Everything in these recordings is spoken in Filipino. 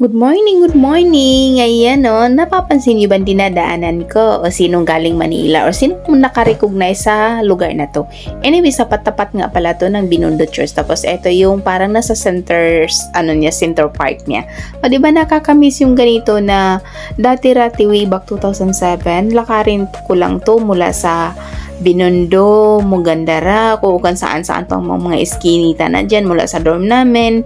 Good morning, good morning! Ayan o, napapansin niyo ba ang dinadaanan ko o sinong galing Manila o sinong nakarecognize sa lugar na to? Anyway, sa tapat nga pala to ng Binondo Church. Tapos ito yung parang nasa center part niya. O diba nakakamiss yung ganito na dati-rati way back 2007, lakarin ko lang to mula sa Binondo, Mugandara, kung saan-saan pang mga eskinita na dyan mula sa dorm namin,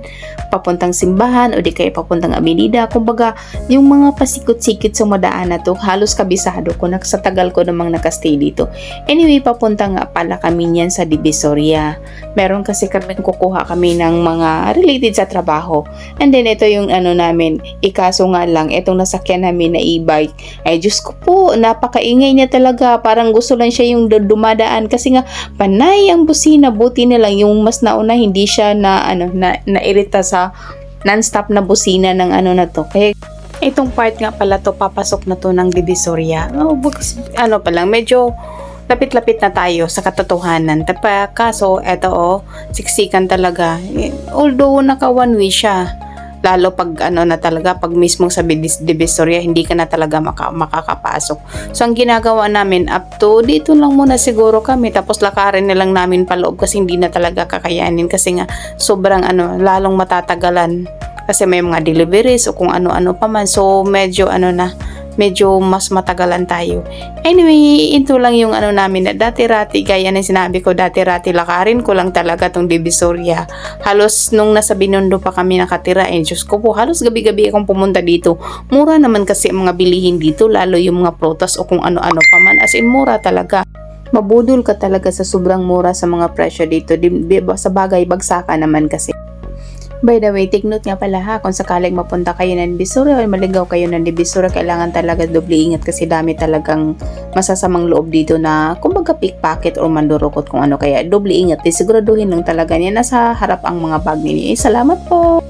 papuntang simbahan o di kaya papuntang Avenida. Kumbaga, yung mga pasikot-sikot sa madaan na to, halos kabisado ko na sa tagal ko namang nakastay dito. Anyway, papunta nga pala kami niyan sa Divisoria. Meron kasi kami kukuha kami ng mga related sa trabaho. And then, ito yung namin, ikaso nga lang, itong nasakyan namin na e-bike. Ay, Diyos ko po, napakaingay niya talaga. Parang gusto lang siya yung dumadaan kasi nga panay ang busina. Buti na lang yung mas nauna hindi siya nairita sa non-stop na busina ng na to. Kaya itong part nga pala to, papasok na to ng Divisoria. Pa lang, medyo lapit-lapit na tayo sa katotohanan. Kaso, eto siksikan talaga. Although naka one way siya, lalo pag na talaga, pag mismo sa Divisoria, hindi ka na talaga makakapasok. So, ang ginagawa namin, up to dito lang muna siguro kami, tapos lakarin na lang namin paloob kasi hindi na talaga kakayanin kasi nga sobrang lalong matatagalan kasi may mga deliveries o kung ano-ano pa man. So, medyo mas matagalan tayo. Anyway, ito lang yung namin na dati-rati, gaya na sinabi ko, dati-rati lakarin ko lang talaga tong Divisoria. Halos nung nasa Binondo pa kami nakatira, Diyos ko po, halos gabi-gabi akong pumunta dito. Mura naman kasi ang mga bilihin dito, lalo yung mga prutas o kung ano-ano pa man. As in, mura talaga. Mabudol ka talaga sa sobrang mura sa mga presyo dito. Sa bagay, bagsakan naman kasi. By the way, take note nga pala ha, kung sakaling mapunta kayo ng Divisoria o maligaw kayo ng Divisoria, kailangan talaga doble ingat kasi dami talagang masasamang loob dito na kumbaga pickpocket o mandurukot kung ano. Kaya doble ingat, siguraduhin lang talaga niya nasa harap ang mga bag ninyo. Salamat po!